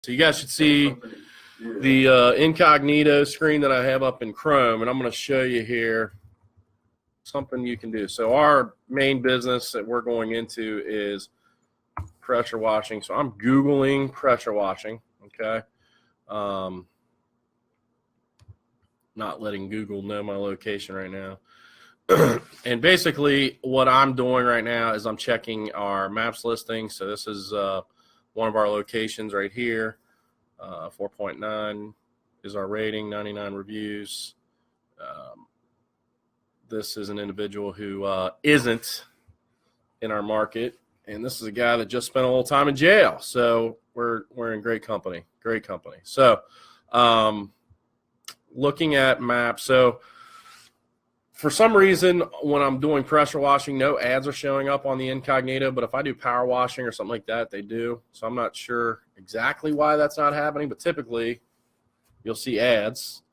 So you guys should see the incognito screen that I have up in Chrome, and I'm going to show you here something you can do. So our main business that we're going into is pressure washing. So I'm Googling pressure washing, okay? Not letting Google know my location right now. And basically what I'm doing right now is I'm checking our maps listing. So this is one of our locations right here. 4.9 is our rating, 99 reviews. This is an individual who isn't in our market, and this is a guy that just spent a little time in jail. So we're in great company, great company. So looking at maps, so for some reason when I'm doing pressure washing, no ads are showing up on the incognito, but if I do power washing or something like that, they do. So I'm not sure exactly why that's not happening, but typically you'll see ads.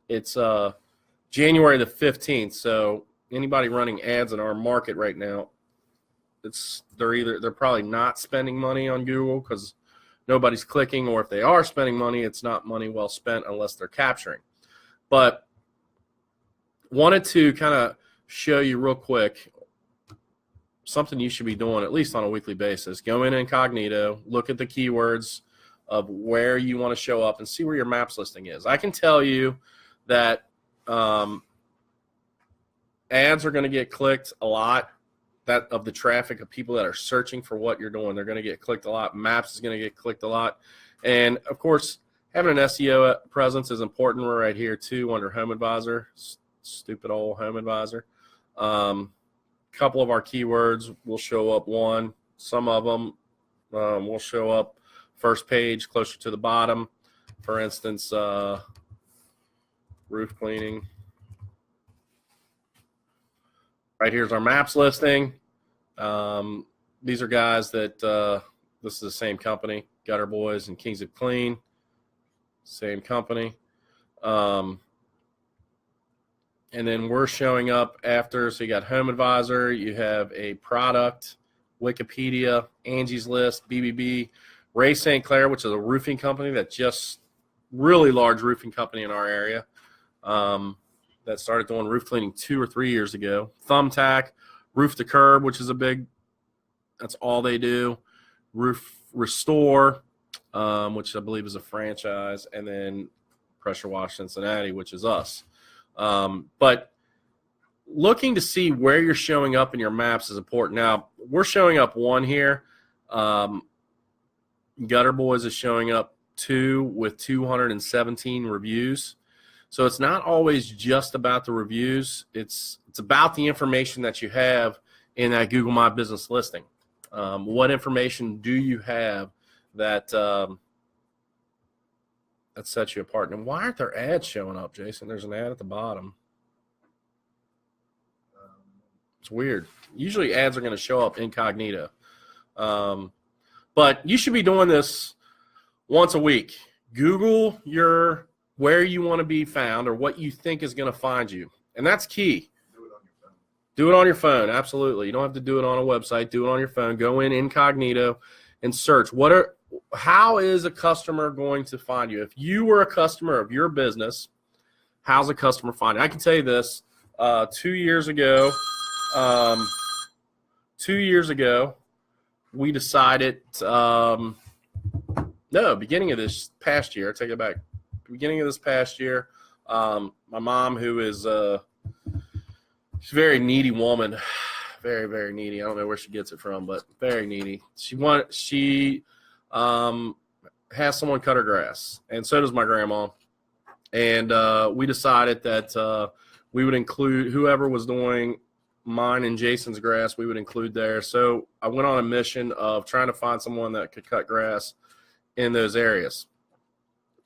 It's January the 15th, so anybody running ads in our market right now, they're probably not spending money on Google because nobody's clicking, or if they are spending money, it's not money well spent unless they're capturing. But wanted to kind of show you real quick something you should be doing at least on a weekly basis. Go in incognito, look at the keywords of where you want to show up and see where your maps listing is. I can tell you that ads are going to get clicked a lot. That of the traffic of people that are searching for what you're doing, they're going to get clicked a lot. Maps is going to get clicked a lot. And of course, having an SEO presence is important. We're right here too under Home Advisor. Stupid old Home Advisor. Couple of our keywords will show up one. Some of them will show up first page closer to the bottom. For instance, roof cleaning. Right here's our maps listing. These are guys that this is the same company, Gutter Boys and Kings of Clean. Same company. And then we're showing up after, so you got Home Advisor, you have a product, Wikipedia, Angie's List, BBB, Ray St. Clair, which is a roofing company that just really large roofing company in our area that started doing roof cleaning 2 or 3 years ago. Thumbtack, Roof to Curb, which is that's all they do. Roof Restore, which I believe is a franchise, and then Pressure Wash Cincinnati, which is us. But looking to see where you're showing up in your maps is important. Now, we're showing up 1 here. Gutter Boys is showing up 2 with 217 reviews. So it's not always just about the reviews. It's about the information that you have in that Google My Business listing. What information do you have that sets you apart? And why aren't there ads showing up, Jason? There's an ad at the bottom. It's weird. Usually ads are going to show up incognito. But you should be doing this once a week. Google where you want to be found or what you think is going to find you. And that's key. Do it on your phone. Absolutely. You don't have to do it on a website. Do it on your phone. Go in incognito and search. How is a customer going to find you? If you were a customer of your business, how's a customer find you? I can tell you this. 2 years ago, we decided, beginning of this past year, I take it back. Beginning of this past year, my mom, who is she's a very needy woman, very, very needy. I don't know where she gets it from, but very needy. She has someone cut her grass, and so does my grandma. And we decided that we would include whoever was doing mine and Jason's grass, we would include there. So I went on a mission of trying to find someone that could cut grass in those areas.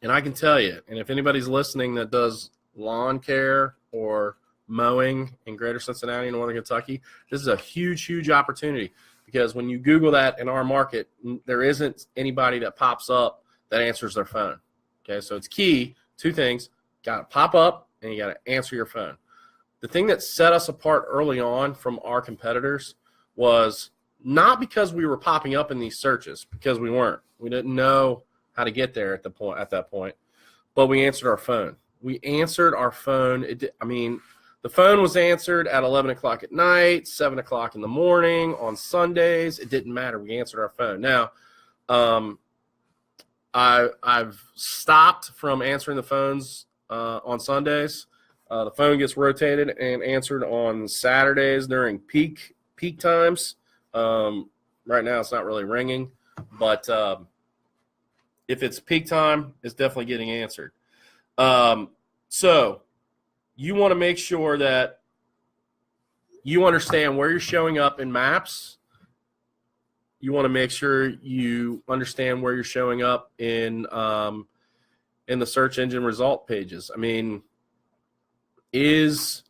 And I can tell you, and if anybody's listening that does lawn care or mowing in Greater Cincinnati and Northern Kentucky, this is a huge, huge opportunity, because when you Google that in our market, there isn't anybody that pops up that answers their phone. Okay, so it's key. 2 things: got to pop up and you got to answer your phone. The thing that set us apart early on from our competitors was not because we were popping up in these searches, because we weren't. We didn't know how to get there at that point, but we answered our phone. We answered our phone. The phone was answered at 11 o'clock at night, 7 o'clock in the morning, on Sundays. It didn't matter. We answered our phone. Now, I've stopped from answering the phones on Sundays. The phone gets rotated and answered on Saturdays during peak times. Right now, it's not really ringing, but if it's peak time, it's definitely getting answered. So you want to make sure that you understand where you're showing up in maps. You want to make sure you understand where you're showing up in the search engine result pages. I mean, is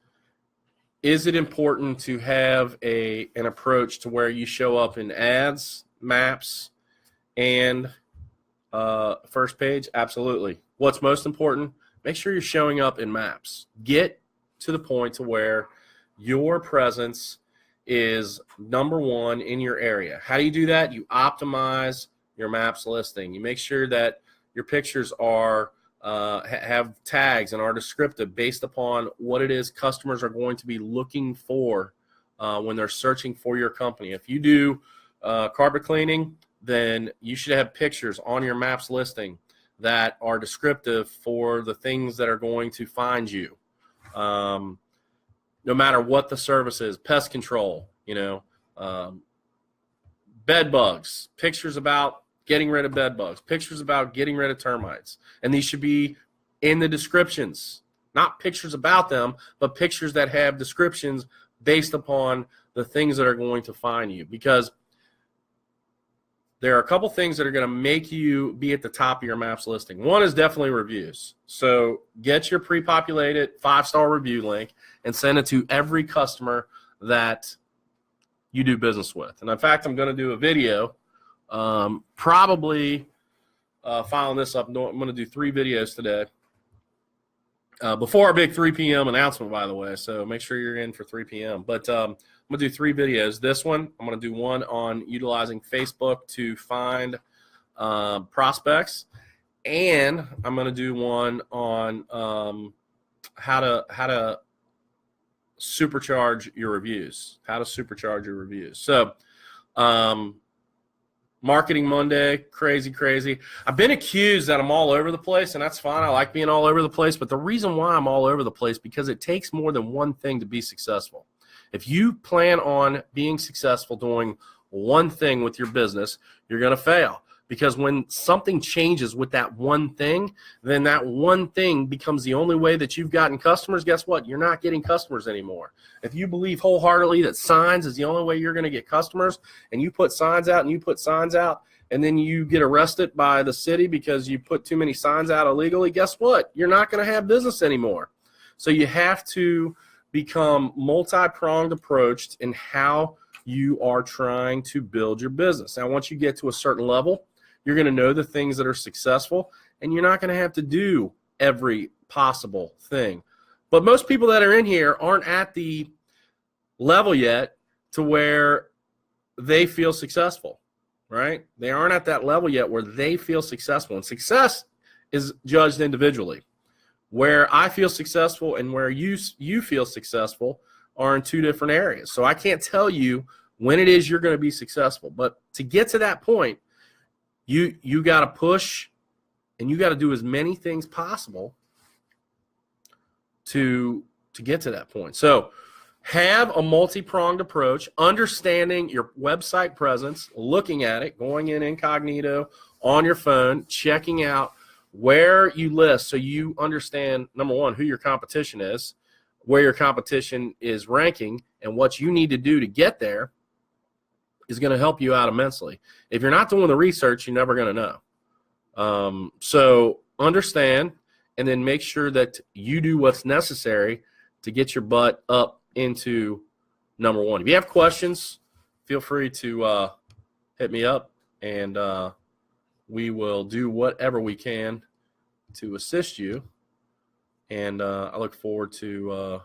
it important to have an approach to where you show up in ads, maps, and first page? Absolutely. What's most important? Make sure you're showing up in maps. Get to the point to where your presence is number one in your area. How do you do that? You optimize your maps listing. You make sure that your pictures are have tags and are descriptive based upon what it is customers are going to be looking for when they're searching for your company. If you do carpet cleaning, then you should have pictures on your maps listing that are descriptive for the things that are going to find you. No matter what the service is, pest control, bed bugs, pictures about getting rid of bed bugs, pictures about getting rid of termites. And these should be in the descriptions, not pictures about them, but pictures that have descriptions based upon the things that are going to find you. Because there are a couple things that are going to make you be at the top of your maps listing. One is definitely reviews. So get your pre-populated 5-star review link and send it to every customer that you do business with. And in fact, I'm going to do a video, probably filing this up. I'm going to do 3 videos today before our big 3 p.m. announcement, by the way. So make sure you're in for 3 p.m. But I'm going to do 3 videos. This one, I'm going to do one on utilizing Facebook to find prospects, and I'm going to do one on how to supercharge your reviews. So Marketing Monday, crazy. I've been accused that I'm all over the place, and that's fine. I like being all over the place, but the reason why I'm all over the place because it takes more than one thing to be successful. If you plan on being successful doing one thing with your business, you're going to fail. Because when something changes with that one thing, then that one thing becomes the only way that you've gotten customers. Guess what? You're not getting customers anymore. If you believe wholeheartedly that signs is the only way you're going to get customers, and you put signs out, and then you get arrested by the city because you put too many signs out illegally, guess what? You're not going to have business anymore. So you have to become multi-pronged approached in how you are trying to build your business. Now, once you get to a certain level, you're going to know the things that are successful, and you're not going to have to do every possible thing. But most people that are in here aren't at the level yet to where they feel successful, right? They aren't at that level yet where they feel successful. And success is judged individually. Where I feel successful and where you feel successful are in 2 different areas. So I can't tell you when it is you're going to be successful. But to get to that point, you got to push, and you got to do as many things possible to get to that point. So have a multi-pronged approach, understanding your website presence, looking at it, going in incognito on your phone, checking out where you list so you understand, number one, who your competition is, where your competition is ranking, and what you need to do to get there is going to help you out immensely. If you're not doing the research, you're never going to know. So understand, and then make sure that you do what's necessary to get your butt up into number one. If you have questions, feel free to hit me up, and we will do whatever we can to assist you. And I look forward to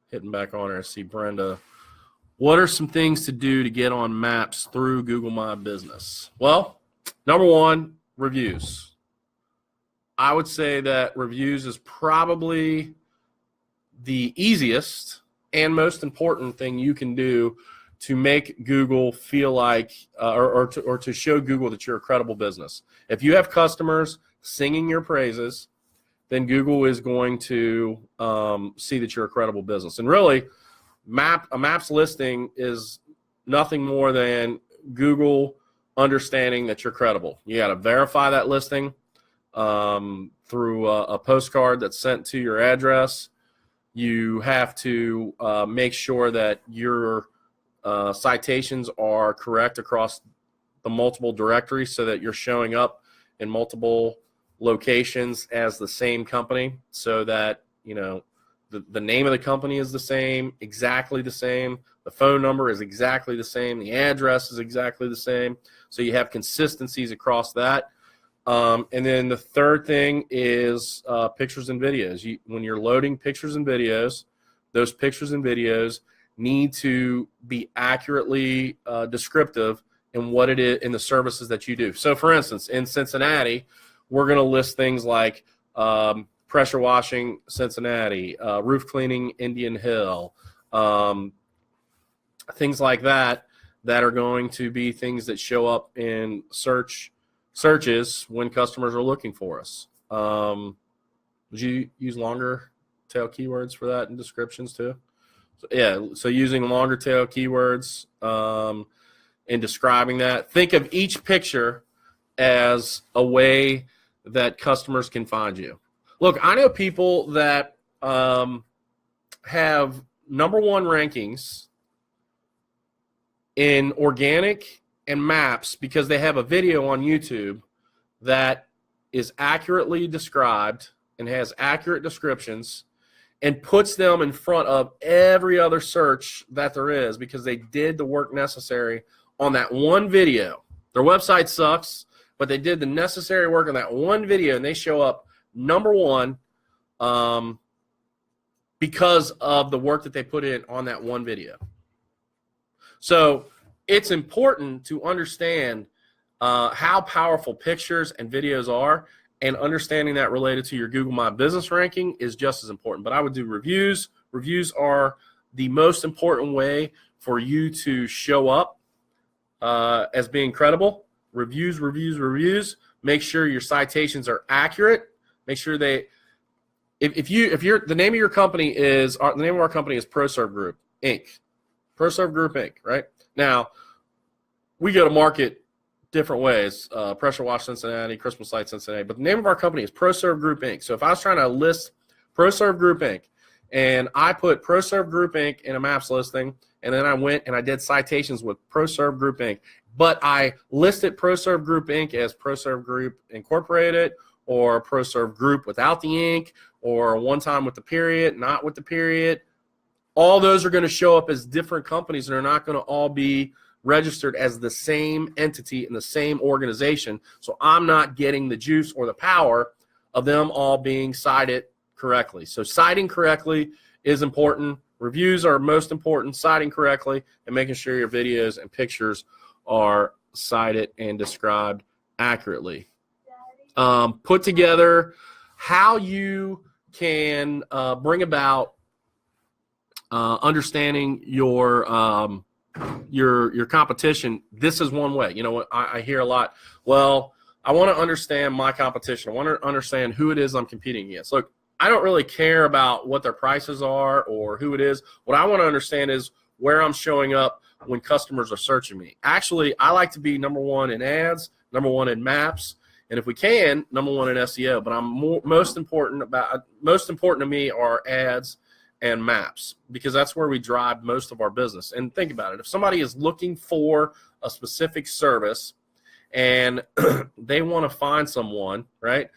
hitting back on her. I see Brenda What are some things to do to get on maps through Google My Business? Well, number one, reviews. I would say that reviews is probably the easiest and most important thing you can do to make Google feel like, or to show Google that you're a credible business. If you have customers singing your praises, then Google is going to see that you're a credible business. And really, a Maps listing is nothing more than Google understanding that you're credible. You got to verify that listing through a postcard that's sent to your address. You have to make sure that your citations are correct across the multiple directories so that you're showing up in multiple locations as the same company, so that the name of the company is the same, exactly the same, the phone number is exactly the same, the address is exactly the same, so you have consistencies across that. And then the third thing is pictures and videos. When you're loading pictures and videos, those pictures and videos need to be accurately descriptive in what it is in the services that you do. So, for instance, in Cincinnati, we're going to list things like pressure washing Cincinnati, roof cleaning Indian Hill, things like that are going to be things that show up in searches when customers are looking for us. Would you use longer tail keywords for that in descriptions too? So using longer tail keywords in describing that. Think of each picture as a way that customers can find you. Look, I know people that have number one rankings in organic and maps because they have a video on YouTube that is accurately described and has accurate descriptions and puts them in front of every other search that there is because they did the work necessary on that one video. Their website sucks, but they did the necessary work on that one video, and they show up number one because of the work that they put in on that one video. So it's important to understand how powerful pictures and videos are, and understanding that related to your Google My Business ranking is just as important. But I would do reviews. Reviews are the most important way for you to show up as being credible. Reviews. Make sure your citations are accurate. Make sure the name of your company is the name of our company is ProServe Group Inc. ProServe Group Inc. Right now, we go to market different ways. Pressure Wash Cincinnati, Christmas Light Cincinnati, but the name of our company is ProServe Group Inc. So if I was trying to list ProServe Group Inc. and I put ProServe Group Inc. in a maps listing, and then I went and I did citations with ProServe Group Inc., but I listed ProServe Group Inc. as ProServe Group Incorporated, or ProServe Group without the Inc., or one time with the period, not with the period. All those are going to show up as different companies, and they're not going to all be registered as the same entity in the same organization. So I'm not getting the juice or the power of them all being cited correctly. So citing correctly is important. Reviews are most important. Citing correctly and making sure your videos and pictures are cited and described accurately. Put together how you can bring about understanding your competition. This is one way. You know what I hear a lot. Well, I want to understand my competition. I want to understand who it is I'm competing against. Look, I don't really care about what their prices are or who it is. What I want to understand is where I'm showing up when customers are searching me. Actually, I like to be number one in ads, number one in maps, and if we can, number one in SEO. But most important to me are ads and maps, because that's where we drive most of our business. And think about it. If somebody is looking for a specific service and they want to find someone, right,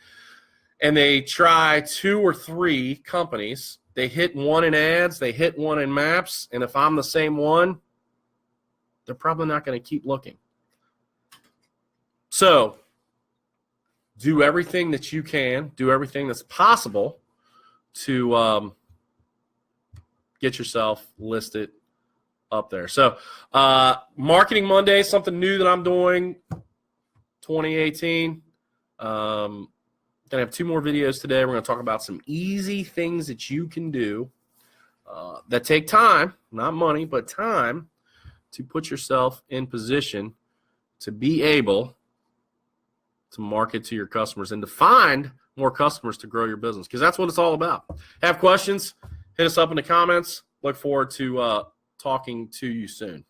and they try 2 or 3 companies, they hit one in ads, they hit one in maps, and if I'm the same one, they're probably not going to keep looking. So do everything that you can, do everything that's possible to get yourself listed up there. So Marketing Monday, something new that I'm doing 2018. Gonna have 2 more videos today. We're gonna talk about some easy things that you can do that take time, not money, but time, to put yourself in position to be able to market to your customers and to find more customers to grow your business, because that's what it's all about. Have questions? Hit us up in the comments. Look forward to talking to you soon.